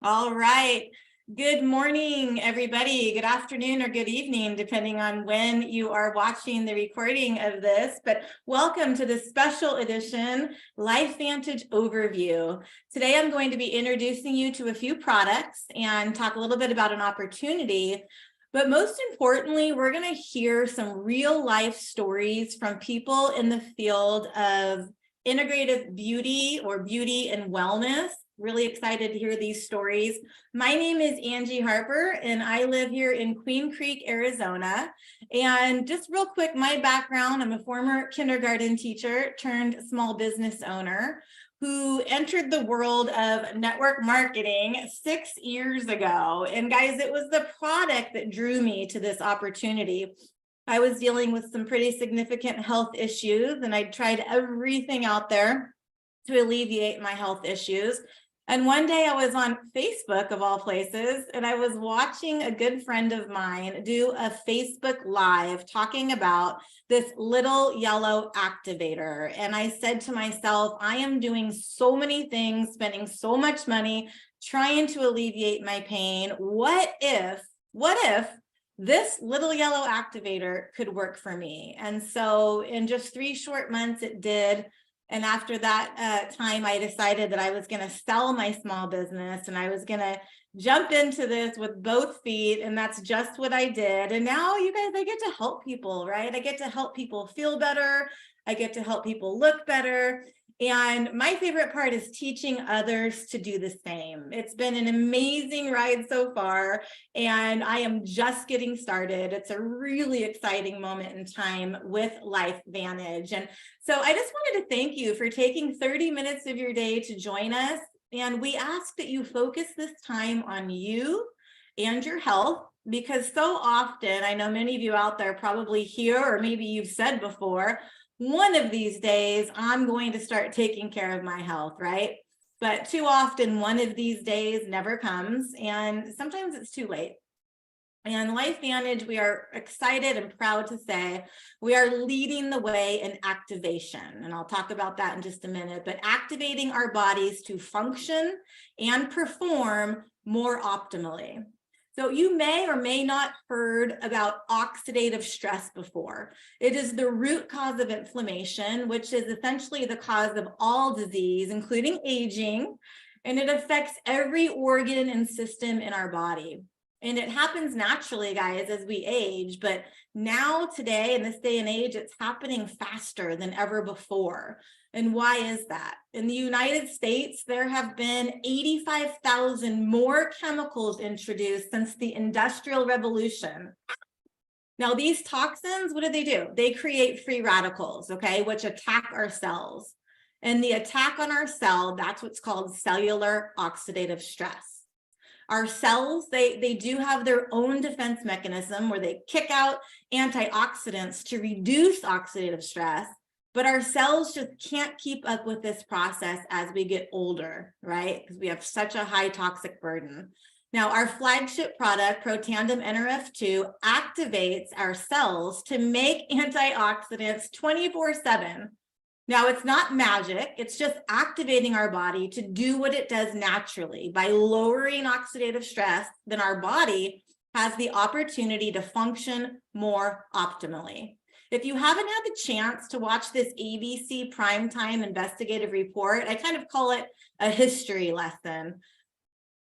All right. Good morning, everybody. Good afternoon or good evening, depending on when you are watching the recording of this. But welcome to the special edition LifeVantage Overview. Today, I'm going to be introducing you to a few products and talk a little bit about an opportunity. But most importantly, we're going to hear some real life stories from people in the field of integrative beauty or beauty and wellness. Really excited to hear these stories. My name is Angie Harper, and I live here in Queen Creek, Arizona. And just real quick, my background, I'm a former kindergarten teacher turned small business owner who entered the world of network marketing 6 years ago. And guys, it was the product that drew me to this opportunity. I was dealing with some pretty significant health issues, and I tried everything out there to alleviate my health issues. And one day I was on Facebook, of all places, and I was watching a good friend of mine do a Facebook Live talking about this little yellow activator. And I said to myself, I am doing so many things, spending so much money, trying to alleviate my pain. What if this little yellow activator could work for me? And so in just 3 short months, it did. And after that time, I decided that I was going to sell my small business and I was going to jump into this with both feet. And that's just what I did. And now, you guys, I get to help people, right? I get to help people feel better. I get to help people look better. And my favorite part is teaching others to do the same. It's been an amazing ride so far, and I am just getting started. It's a really exciting moment in time with LifeVantage. And so I just wanted to thank you for taking 30 minutes of your day to join us. And we ask that you focus this time on you and your health, because so often, I know many of you out there probably hear, or maybe you've said before, one of these days, I'm going to start taking care of my health, right? But too often, one of these days never comes, and sometimes it's too late. And LifeVantage, we are excited and proud to say we are leading the way in activation. And I'll talk about that in just a minute, but activating our bodies to function and perform more optimally. So you may or may not heard about oxidative stress before. It is the root cause of inflammation, which is essentially the cause of all disease, including aging, and it affects every organ and system in our body. And it happens naturally, guys, as we age, but now today, in this day and age, it's happening faster than ever before. And why is that? In the United States, there have been 85,000 more chemicals introduced since the Industrial Revolution. Now, these toxins, what do? They create free radicals, okay, which attack our cells. And the attack on our cell, that's what's called cellular oxidative stress. Our cells, they do have their own defense mechanism where they kick out antioxidants to reduce oxidative stress. But our cells just can't keep up with this process as we get older, right? Because we have such a high toxic burden. Now, our flagship product, Protandim NRF2, activates our cells to make antioxidants 24/7. Now, it's not magic. It's just activating our body to do what it does naturally. By lowering oxidative stress, then our body has the opportunity to function more optimally. If you haven't had the chance to watch this ABC primetime investigative report, I kind of call it a history lesson.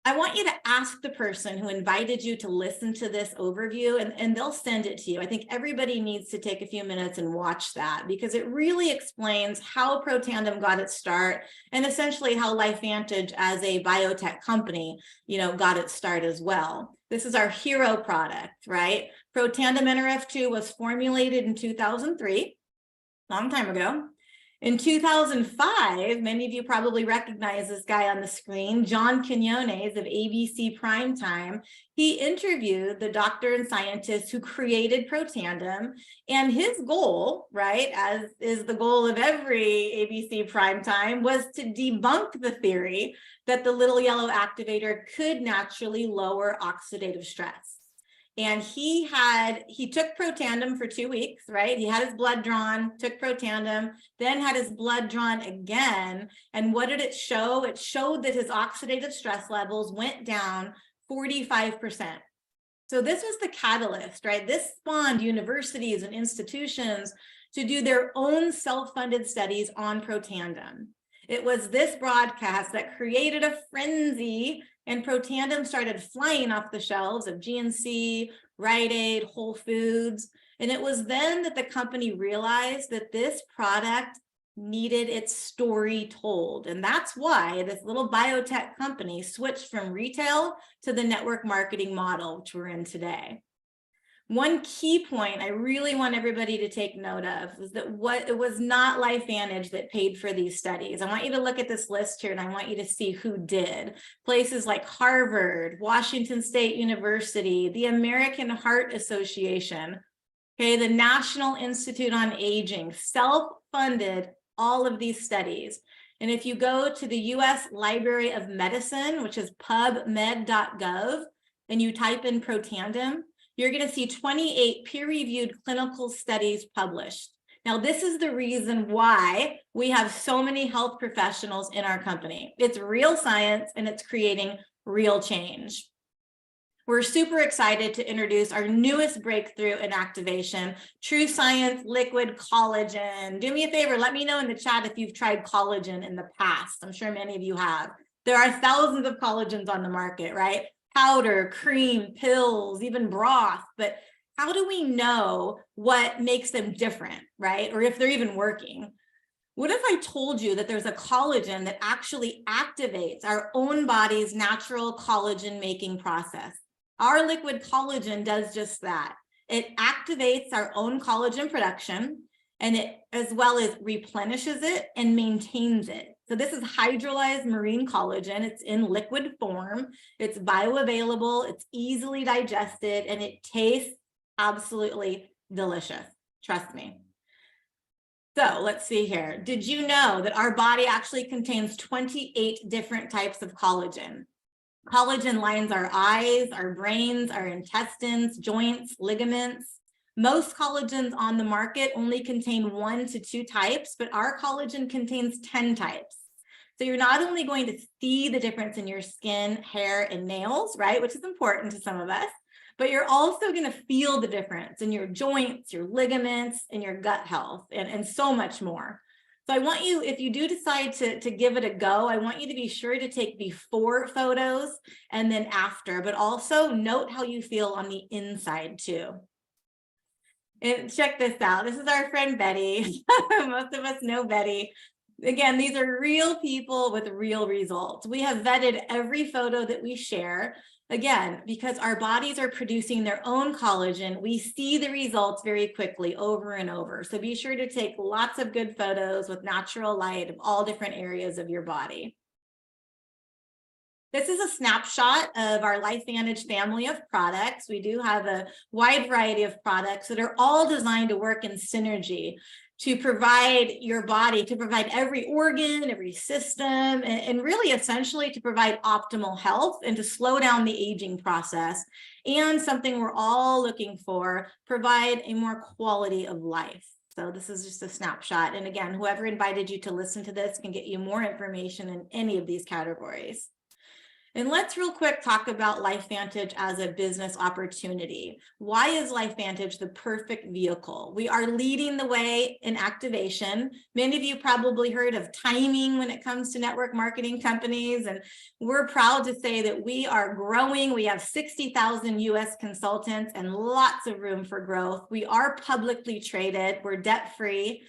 I want you to ask the person who invited you to listen to this overview, and they'll send it to you. I think everybody needs to take a few minutes and watch that, because it really explains how Protandim got its start and essentially how LifeVantage as a biotech company, got its start as well. This is our hero product, right? Protandim NRF2 was formulated in 2003, long time ago. In 2005, many of you probably recognize this guy on the screen, John Quinones of ABC Primetime. He interviewed the doctor and scientist who created Protandim, and his goal, right, as is the goal of every ABC Primetime, was to debunk the theory that the little yellow activator could naturally lower oxidative stress. And he took Protandim for 2 weeks, right? He had his blood drawn, took Protandim, then had his blood drawn again. And what did it show? It showed that his oxidative stress levels went down 45%. So this was the catalyst, right? This spawned universities and institutions to do their own self-funded studies on Protandim. It was this broadcast that created a frenzy, and Protandim started flying off the shelves of GNC, Rite Aid, Whole Foods. And it was then that the company realized that this product needed its story told. And that's why this little biotech company switched from retail to the network marketing model, which we're in today. One key point I really want everybody to take note of is that it was not LifeVantage that paid for these studies. I want you to look at this list here, and I want you to see who did. Places like Harvard, Washington State University, the American Heart Association, okay, the National Institute on Aging, self-funded all of these studies. And if you go to the US Library of Medicine, which is pubmed.gov, and you type in Protandim, you're going to see 28 peer-reviewed clinical studies published. Now, this is the reason why we have so many health professionals in our company. It's real science, and it's creating real change. We're super excited to introduce our newest breakthrough in activation, True Science Liquid Collagen. Do me a favor, let me know in the chat if you've tried collagen in the past. I'm sure many of you have. There are thousands of collagens on the market, right? Powder, cream, pills, even broth, but how do we know what makes them different, right? Or if they're even working? What if I told you that there's a collagen that actually activates our own body's natural collagen making process? Our liquid collagen does just that. It activates our own collagen production, and it as well as replenishes it and maintains it. So this is hydrolyzed marine collagen. It's in liquid form. It's bioavailable. It's easily digested, and it tastes absolutely delicious. Trust me. So let's see here. Did you know that our body actually contains 28 different types of collagen? Collagen lines our eyes, our brains, our intestines, joints, ligaments. Most collagens on the market only contain 1 to 2 types, but our collagen contains 10 types. So you're not only going to see the difference in your skin, hair, and nails, right, which is important to some of us, but you're also going to feel the difference in your joints, your ligaments, and your gut health, and so much more. So I want you, if you do decide to give it a go, I want you to be sure to take before photos and then after, but also note how you feel on the inside too. And check this out. This is our friend Betty. Most of us know Betty. Again, these are real people with real results. We have vetted every photo that we share. Again, because our bodies are producing their own collagen, we see the results very quickly over and over. So be sure to take lots of good photos with natural light of all different areas of your body. This is a snapshot of our LifeVantage family of products. We do have a wide variety of products that are all designed to work in synergy to provide your body, to provide every organ, every system, and really essentially to provide optimal health and to slow down the aging process. And something we're all looking for, provide a more quality of life. So this is just a snapshot. And again, whoever invited you to listen to this can get you more information in any of these categories. And let's real quick talk about LifeVantage as a business opportunity. Why is LifeVantage the perfect vehicle? We are leading the way in activation. Many of you probably heard of timing when it comes to network marketing companies, and we're proud to say that we are growing. We have 60,000 US consultants and lots of room for growth. We are publicly traded. We're debt-free.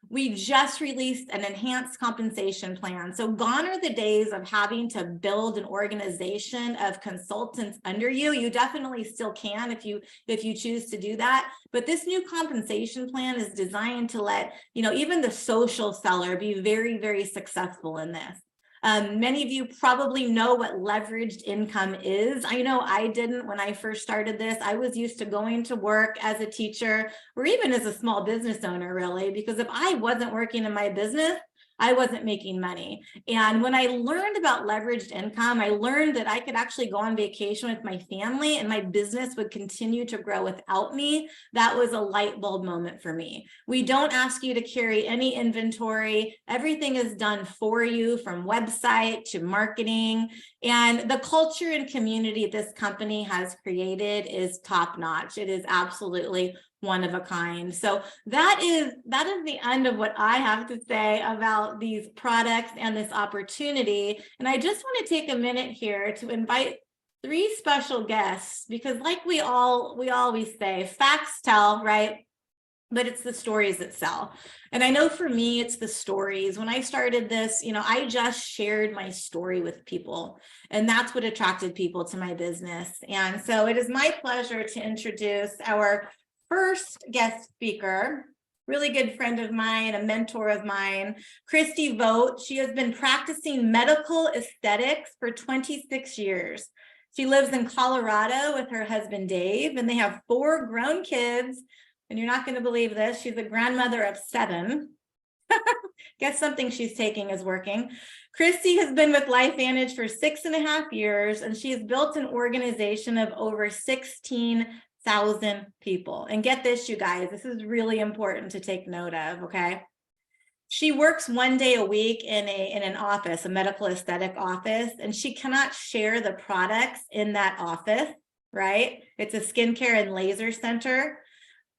We just released an enhanced compensation plan. So gone are the days of having to build an organization of consultants under you. You definitely still can if you choose to do that. But this new compensation plan is designed to let, even the social seller be very, very successful in this. Many of you probably know what leveraged income is. I know I didn't when I first started this. I was used to going to work as a teacher or even as a small business owner, really, because if I wasn't working in my business, I wasn't making money. And when I learned about leveraged income, I learned that I could actually go on vacation with my family and my business would continue to grow without me. That was a light bulb moment for me. We don't ask you to carry any inventory. Everything is done for you, from website to marketing. And the culture and community this company has created is top notch. It is absolutely one of a kind. So that is the end of what I have to say about these products and this opportunity. And I just want to take a minute here to invite 3 special guests, because like we always say, facts tell, right? But it's the stories that sell. And I know for me, it's the stories. When I started this, I just shared my story with people, and that's what attracted people to my business. And so it is my pleasure to introduce our first guest speaker, really good friend of mine, a mentor of mine, Christy Vogt. She has been practicing medical aesthetics for 26 years. She lives in Colorado with her husband, Dave, and they have 4 grown kids. And you're not going to believe this, she's a grandmother of 7. Guess something she's taking is working. Christy has been with LifeVantage for 6.5 years, and she has built an organization of over 16,000 people. And get this, you guys, this is really important to take note of, okay? She works 1 day a week in an office, a medical aesthetic office, and she cannot share the products in that office, right? It's a skincare and laser center.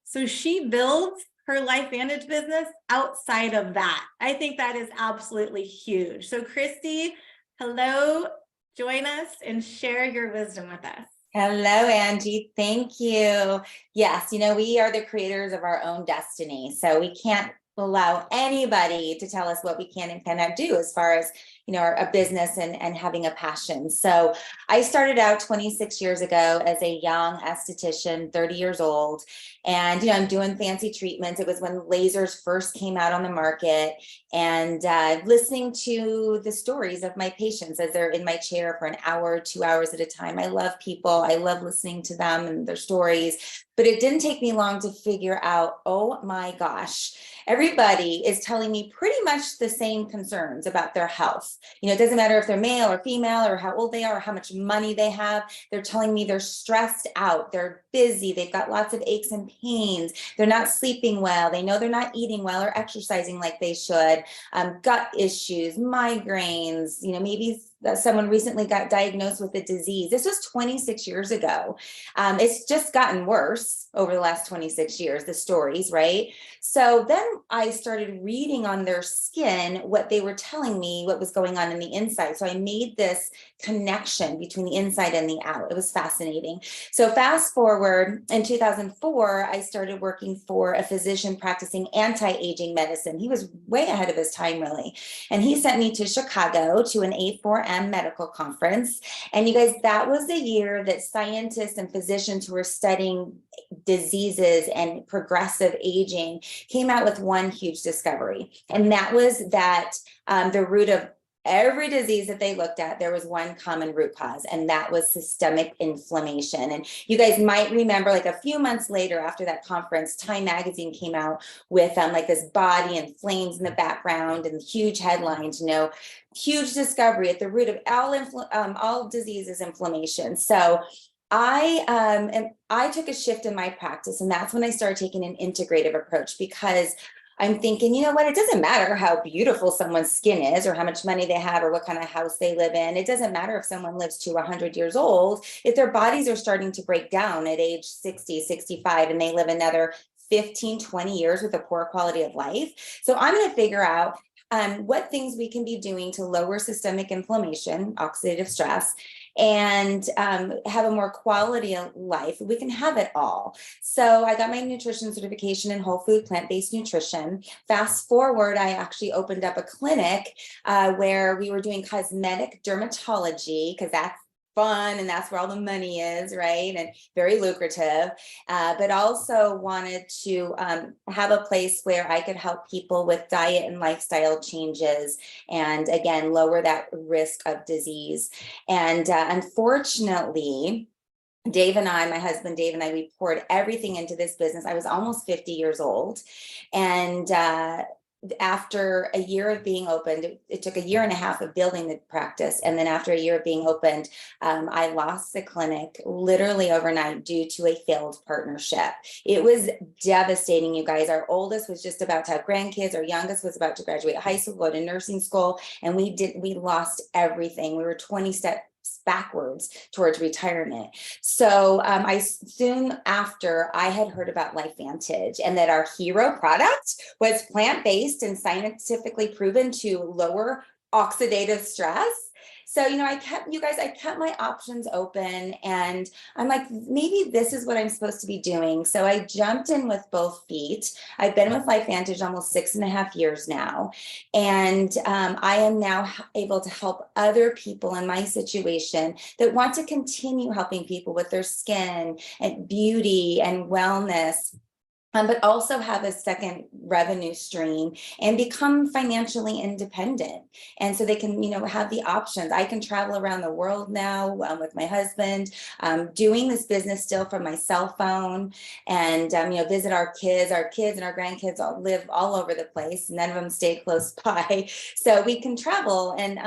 So she builds her LifeVantage business outside of that. I think that is absolutely huge. So Christy, hello, join us and share your wisdom with us. Hello, Angie. Thank you. Yes, we are the creators of our own destiny. So we can't allow anybody to tell us what we can and cannot do as far as a business and having a passion. So I started out 26 years ago as a young esthetician, 30 years old, and I'm doing fancy treatments. It was when lasers first came out on the market, and listening to the stories of my patients as they're in my chair for an hour, 2 hours at a time. I love people. I love listening to them and their stories. But it didn't take me long to figure out, oh my gosh, everybody is telling me pretty much the same concerns about their health. It doesn't matter if they're male or female or how old they are or how much money they have. They're telling me they're stressed out, they're busy, they've got lots of aches and pains, they're not sleeping well, they know they're not eating well or exercising like they should, gut issues, migraines, maybe someone recently got diagnosed with a disease. This was 26 years ago. It's just gotten worse over the last 26 years, the stories, right? So then I started reading on their skin what they were telling me, what was going on in the inside. So I made this connection between the inside and the out. It was fascinating. So fast forward, in 2004, I started working for a physician practicing anti-aging medicine. He was way ahead of his time, really. And he sent me to Chicago to an A4M medical conference. And you guys, that was the year that scientists and physicians who were studying diseases and progressive aging came out with one huge discovery. And that was that the root of every disease that they looked at, there was one common root cause, and that was systemic inflammation. And you guys might remember, like a few months later after that conference, Time magazine came out with like this body and flames in the background and huge headlines, huge discovery at the root of all disease is inflammation. So I took a shift in my practice, and that's when I started taking an integrative approach, because I'm thinking, you know what, it doesn't matter how beautiful someone's skin is or how much money they have or what kind of house they live in. It doesn't matter if someone lives to 100 years old. If their bodies are starting to break down at age 60, 65, and they live another 15, 20 years with a poor quality of life. So I'm going to figure out what things we can be doing to lower systemic inflammation, oxidative stress, and have a more quality of life. We can have it all. So I got my nutrition certification in whole food, plant-based nutrition. Fast forward, I actually opened up a clinic where we were doing cosmetic dermatology, because that's fun and that's where all the money is, right? And very lucrative, but also wanted to have a place where I could help people with diet and lifestyle changes, and again, lower that risk of disease. And unfortunately, Dave and I, my husband Dave and I, we poured everything into this business. I was almost 50 years old, and after a year of being opened, it took a year and a half of building the practice. And then after a year of being opened, I lost the clinic literally overnight due to a failed partnership. It was devastating, you guys. Our oldest was just about to have grandkids. Our youngest was about to graduate high school, go to nursing school. And we lost everything. We were 20 steps backwards towards retirement. So I soon after I had heard about LifeVantage and that our hero product was plant-based and scientifically proven to lower oxidative stress. So, I kept my options open, and I'm like, maybe this is what I'm supposed to be doing. So I jumped in with both feet. I've been with LifeVantage almost 6.5 years now. And I am now able to help other people in my situation that want to continue helping people with their skin and beauty and wellness. But also have a second revenue stream and become financially independent. And so they can, have the options. I can travel around the world now with my husband, doing this business still from my cell phone, and, visit our kids. Our kids and our grandkids all live all over the place. None of them stay close by. So we can travel and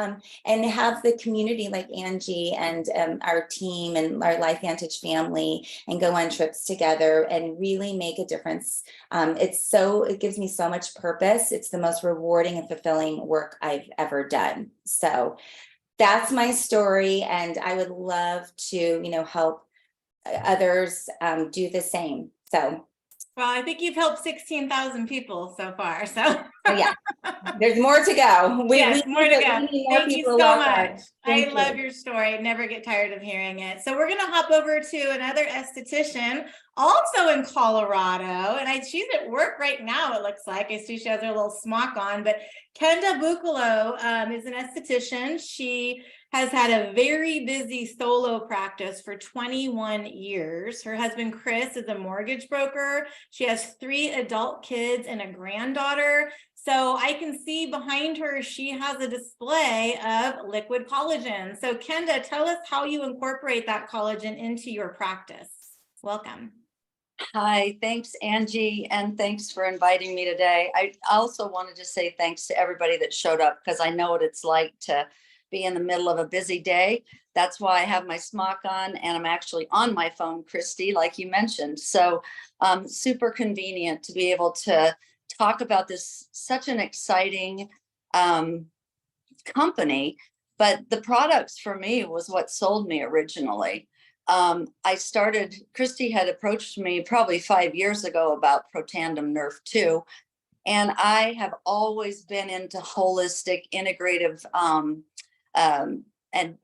have the community like Angie and our team and our LifeVantage family, and go on trips together and really make a difference. It gives me so much purpose. It's the most rewarding and fulfilling work I've ever done. So that's my story. And I would love to, help others do the same. So. Well, I think you've helped 16,000 people so far. So yeah, there's more to go. Yes, more to go. Thank you so much. I love you. your story. I never get tired of hearing it. So we're going to hop over to another esthetician, also in Colorado. And she's at work right now, it looks like. I see she has her little smock on. But Kenda Buccolo is an esthetician. She has had a very busy solo practice for 21 years. Her husband, Chris, is a mortgage broker. She has 3 adult kids and a granddaughter. So I can see behind her, she has a display of liquid collagen. So Kenda, tell us how you incorporate that collagen into your practice. Welcome. Hi, thanks, Angie, and thanks for inviting me today. I also wanted to say thanks to everybody that showed up, because I know what it's like to be in the middle of a busy day. That's why I have my smock on, and I'm actually on my phone, Christy, like you mentioned. So super convenient to be able to talk about this, such an exciting company. But the products for me was what sold me originally. Christy had approached me probably 5 years ago about Protandim Nerf 2. And I have always been into holistic, integrative, and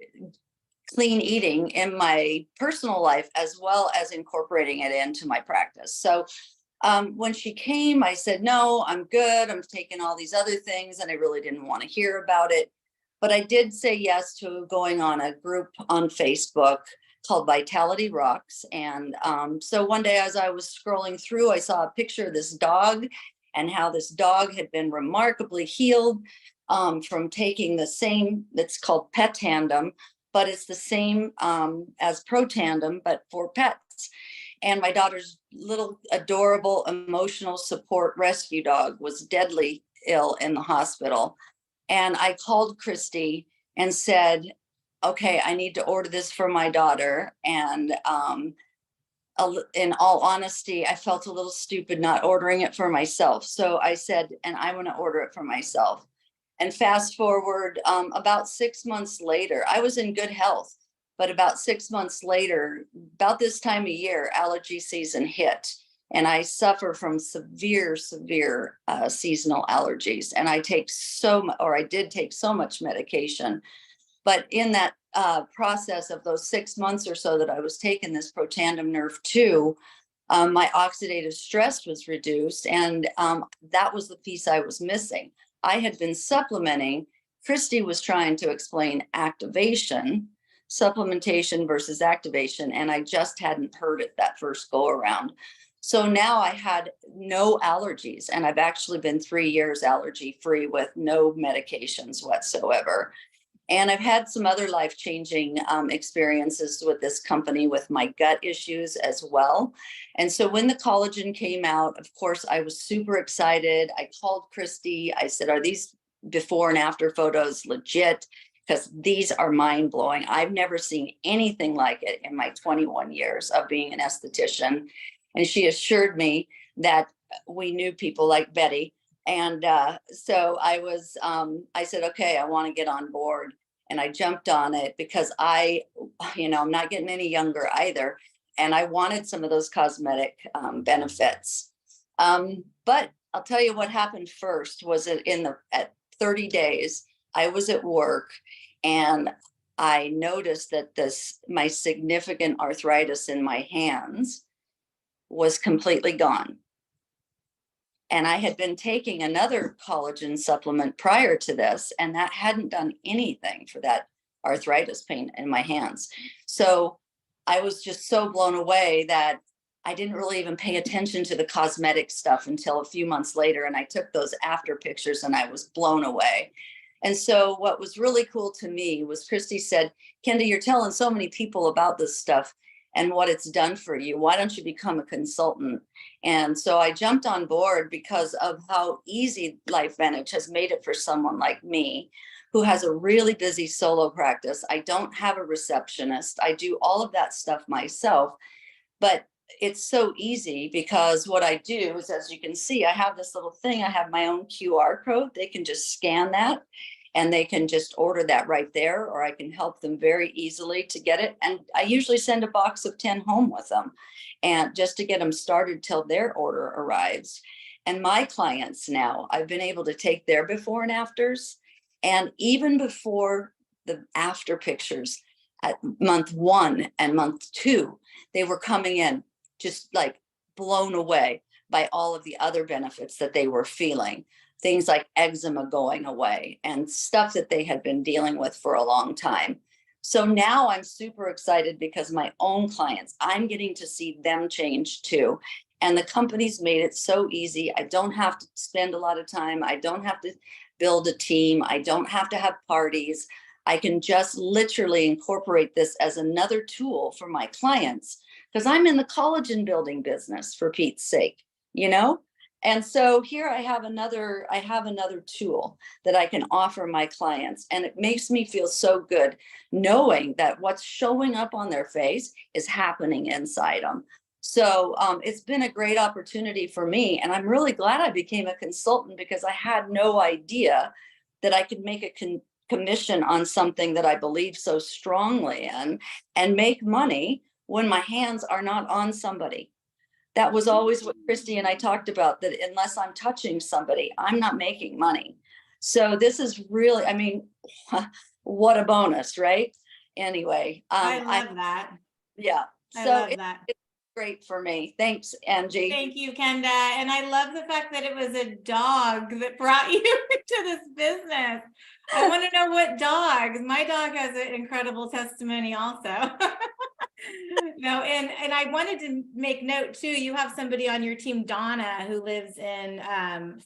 clean eating in my personal life, as well as incorporating it into my practice. So when she came, I said, no, I'm good. I'm taking all these other things, and I really didn't want to hear about it. But I did say yes to going on a group on Facebook called Vitality Rocks. And so one day, as I was scrolling through, I saw a picture of this dog, and how this dog had been remarkably healed from taking the same, it's called Petandem, but it's the same as Protandim, but for pets. And my daughter's little adorable emotional support rescue dog was deadly ill in the hospital. And I called Christy and said, okay, I need to order this for my daughter. And in all honesty, I felt a little stupid not ordering it for myself. So I said, and I want to order it for myself. And fast forward about 6 months later, I was in good health, but about 6 months later, about this time of year, allergy season hit. And I suffer from severe seasonal allergies. And I did take so much medication. But in that process of those 6 months or so that I was taking this Protandim Nerf 2, my oxidative stress was reduced. And that was the piece I was missing. I had been supplementing. Christy was trying to explain activation, supplementation versus activation, and I just hadn't heard it that first go around. So now I had no allergies, and I've actually been 3 years allergy free with no medications whatsoever. And I've had some other life-changing experiences with this company with my gut issues as well. And so when the collagen came out, of course, I was super excited. I called Christy. I said, are these before and after photos legit? Because these are mind-blowing. I've never seen anything like it in my 21 years of being an esthetician. And she assured me that we knew people like Betty. And so I said, okay, I want to get on board. And I jumped on it because I'm not getting any younger either. And I wanted some of those cosmetic benefits. But I'll tell you what happened first was at 30 days, I was at work and I noticed that my significant arthritis in my hands was completely gone. And I had been taking another collagen supplement prior to this, and that hadn't done anything for that arthritis pain in my hands. So I was just so blown away that I didn't really even pay attention to the cosmetic stuff until a few months later. And I took those after pictures and I was blown away. And so what was really cool to me was Christy said, Kendi, you're telling so many people about this stuff and what it's done for you. Why don't you become a consultant? And so I jumped on board because of how easy LifeVantage has made it for someone like me, who has a really busy solo practice. I don't have a receptionist. I do all of that stuff myself, but it's so easy because what I do is, as you can see, I have this little thing. I have my own QR code. They can just scan that and they can just order that right there, or I can help them very easily to get it. And I usually send a box of 10 home with them, and just to get them started till their order arrives. And my clients now, I've been able to take their before and afters, and even before the after pictures at month 1 and month 2, they were coming in just like blown away by all of the other benefits that they were feeling. Things like eczema going away and stuff that they had been dealing with for a long time. So now I'm super excited because my own clients, I'm getting to see them change too. And the company's made it so easy. I don't have to spend a lot of time. I don't have to build a team. I don't have to have parties. I can just literally incorporate this as another tool for my clients, because I'm in the collagen building business, for Pete's sake, you know? And so here I have another tool that I can offer my clients. And it makes me feel so good knowing that what's showing up on their face is happening inside them. So it's been a great opportunity for me. And I'm really glad I became a consultant, because I had no idea that I could make a commission on something that I believe so strongly in and make money when my hands are not on somebody. That was always what Christy and I talked about, that unless I'm touching somebody, I'm not making money. So this is really, I mean, what a bonus, right? Anyway, I love that. Yeah. I So love that. it's great for me. Thanks, Angie. Thank you, Kenda. And I love the fact that it was a dog that brought you to this business. I want to know what dog. My dog has an incredible testimony also. No, and I wanted to make note too, you have somebody on your team, Donna, who lives in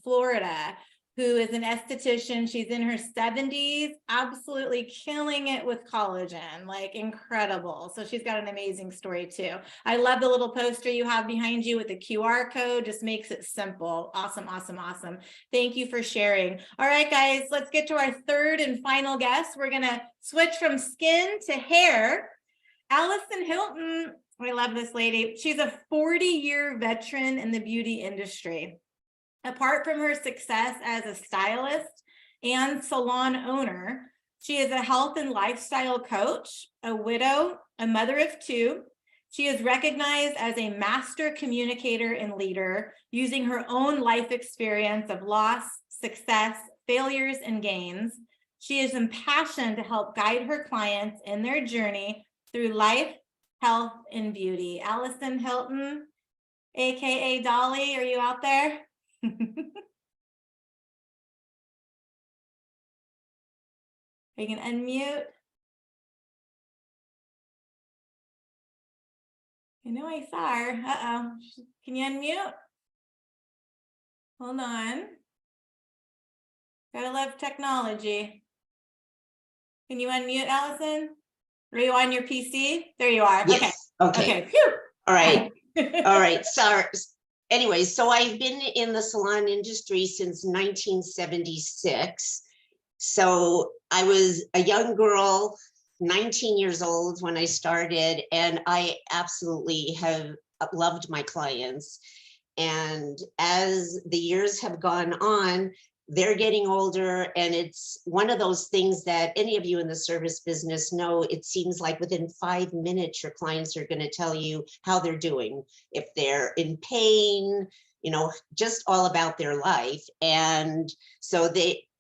Florida, who is an esthetician. She's in her 70s, absolutely killing it with collagen, like incredible. So she's got an amazing story too. I love the little poster you have behind you with the QR code, just makes it simple. Awesome, awesome, awesome. Thank you for sharing. All right, guys, let's get to our third and final guest. We're gonna switch from skin to hair. Allison Hilton, I love this lady. She's a 40-year veteran in the beauty industry. Apart from her success as a stylist and salon owner, she is a health and lifestyle coach, a widow, a mother of 2. She is recognized as a master communicator and leader, using her own life experience of loss, success, failures, and gains. She is impassioned to help guide her clients in their journey through life, health, and beauty. Allison Hilton, AKA Dolly, are you out there? You can unmute. I know I saw her. Uh-oh. Can you unmute? Hold on. Gotta love technology. Can you unmute, Allison? Are you on your PC? There you are. Yes. Okay. Okay. Phew. All right. All right. Sorry. Anyway, so I've been in the salon industry since 1976. So I was a young girl, 19 years old when I started, and I absolutely have loved my clients. And as the years have gone on, they're getting older, and it's one of those things that any of you in the service business know. It seems like within 5 minutes, your clients are going to tell you how they're doing, if they're in pain, you know, just all about their life. And so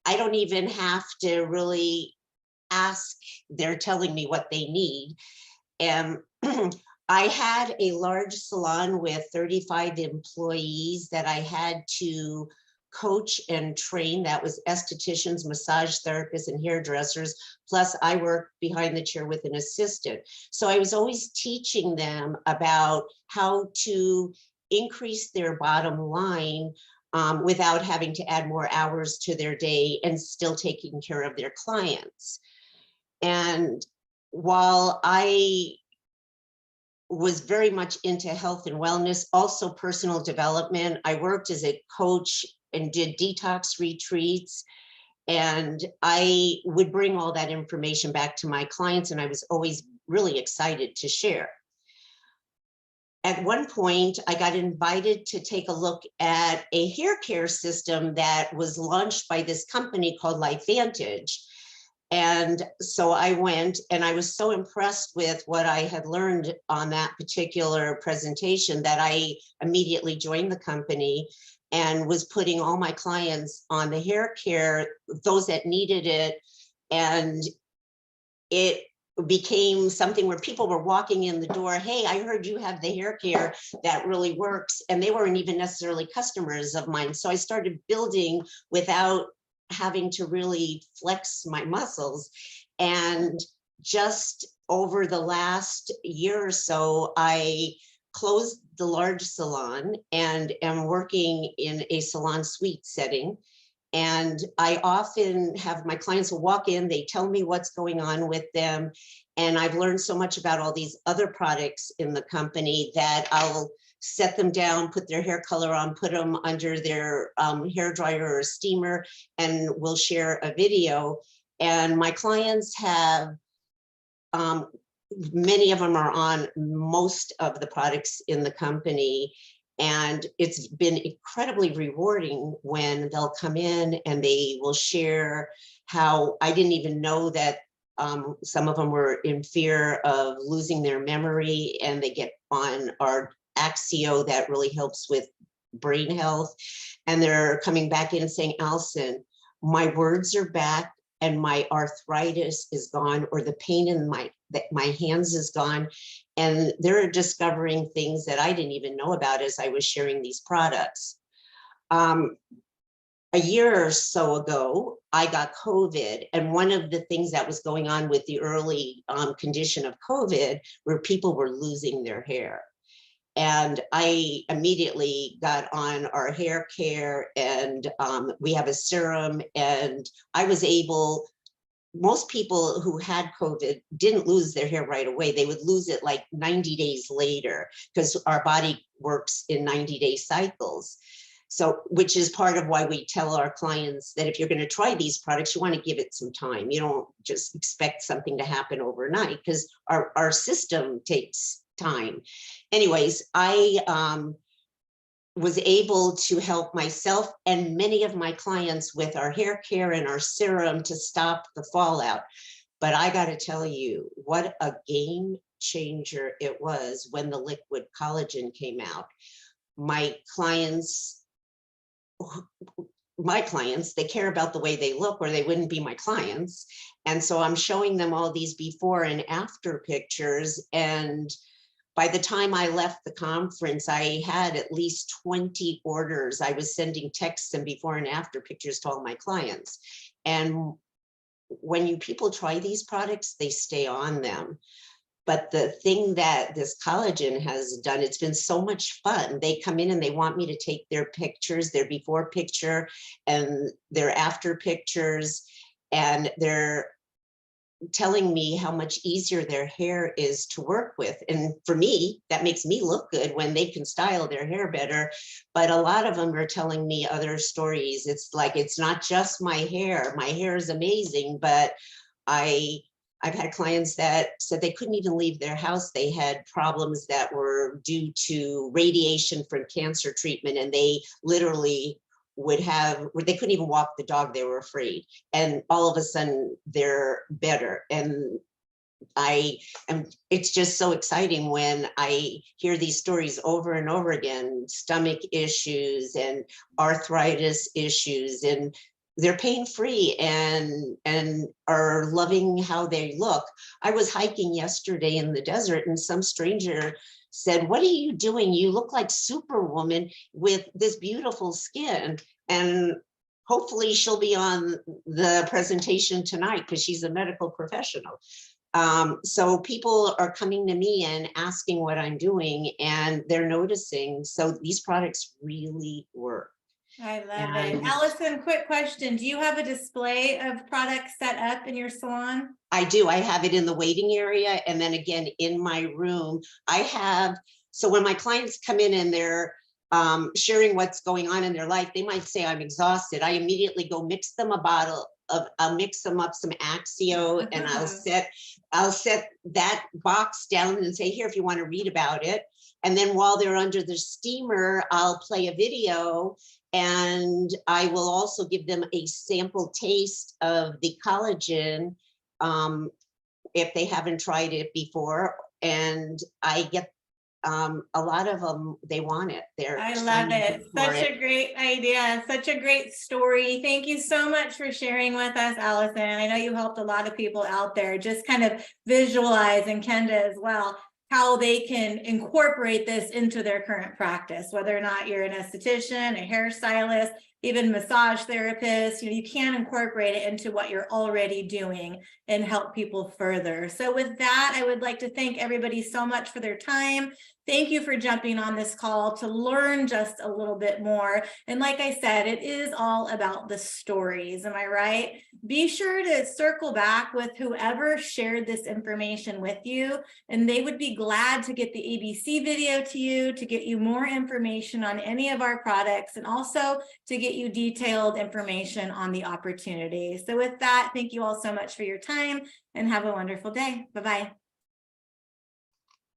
I don't even have to really ask, they're telling me what they need. And I had a large salon with 35 employees that I had to coach and train. That was estheticians, massage therapists, and hairdressers. Plus I worked behind the chair with an assistant. So I was always teaching them about how to increase their bottom line without having to add more hours to their day and still taking care of their clients. And while I was very much into health and wellness, also personal development, I worked as a coach and did detox retreats. And I would bring all that information back to my clients, and I was always really excited to share. At one point, I got invited to take a look at a hair care system that was launched by this company called LifeVantage. And so I went, and I was so impressed with what I had learned on that particular presentation that I immediately joined the company and was putting all my clients on the hair care, those that needed it. And it became something where people were walking in the door, hey, I heard you have the hair care that really works. And they weren't even necessarily customers of mine. So I started building without having to really flex my muscles. And just over the last year or so, I closed the large salon and am working in a salon suite setting. And I often have my clients will walk in, they tell me what's going on with them. And I've learned so much about all these other products in the company that I'll set them down, put their hair color on, put them under their hair dryer or steamer, and we'll share a video. And my clients have, many of them are on most of the products in the company. And it's been incredibly rewarding when they'll come in and they will share how I didn't even know that some of them were in fear of losing their memory, and they get on our Axio that really helps with brain health. And they're coming back in and saying, Allison, my words are back and my arthritis is gone, or the pain in my hands is gone. And they're discovering things that I didn't even know about as I was sharing these products. A year or so ago, I got COVID. And one of the things that was going on with the early condition of COVID were people were losing their hair. And I immediately got on our hair care, and we have a serum, and I was able, most people who had COVID didn't lose their hair right away. They would lose it like 90 days later, because our body works in 90-day cycles. So, which is part of why we tell our clients that if you're going to try these products, you want to give it some time. You don't just expect something to happen overnight, because our system takes time. Anyways, I was able to help myself and many of my clients with our hair care and our serum to stop the fallout. But I got to tell you, what a game changer it was when the liquid collagen came out. My clients, they care about the way they look, or they wouldn't be my clients. And so I'm showing them all these before and after pictures. And by the time I left the conference, I had at least 20 orders. I was sending texts and before and after pictures to all my clients. And when people try these products, they stay on them. But the thing that this collagen has done, it's been so much fun. They come in and they want me to take their pictures, their before picture and their after pictures. And they're telling me how much easier their hair is to work with. And for me, that makes me look good when they can style their hair better. But a lot of them are telling me other stories. It's like, it's not just my hair. My hair is amazing, but I've had clients that said they couldn't even leave their house. They had problems that were due to radiation from cancer treatment, and they literally they couldn't even walk the dog. They were afraid. And all of a sudden they're better. And it's just so exciting when I hear these stories over and over again, stomach issues and arthritis issues, and they're pain-free and are loving how they look. I was hiking yesterday in the desert, and some stranger said, "What are you doing? You look like Superwoman with this beautiful skin." And hopefully she'll be on the presentation tonight because she's a medical professional. So people are coming to me and asking what I'm doing, and they're noticing. So these products really work. I love it. And Allison, quick question. Do you have a display of products set up in your salon? I do. I have it in the waiting area. And then again, in my room, so when my clients come in and they're sharing what's going on in their life, they might say, "I'm exhausted." I immediately go mix them I'll mix them up some Axio, and I'll set that box down and say, "Here, if you want to read about it." And then while they're under the steamer, I'll play a video, and I will also give them a sample taste of the collagen if they haven't tried it before. And I get a lot of them, they want it. I love it. Such a great idea. Such a great story. Thank you so much for sharing with us, Allison. I know you helped a lot of people out there just kind of visualize, and Kenda as well, how they can incorporate this into their current practice, whether or not you're an esthetician, a hairstylist, even massage therapist. You can incorporate it into what you're already doing and help people further. So with that, I would like to thank everybody so much for their time. Thank you for jumping on this call to learn just a little bit more. And like I said, it is all about the stories. Am I right? Be sure to circle back with whoever shared this information with you, and they would be glad to get the ABC video to you, to get you more information on any of our products, and also to get you detailed information on the opportunity. So with that, thank you all so much for your time, and have a wonderful day. Bye-bye.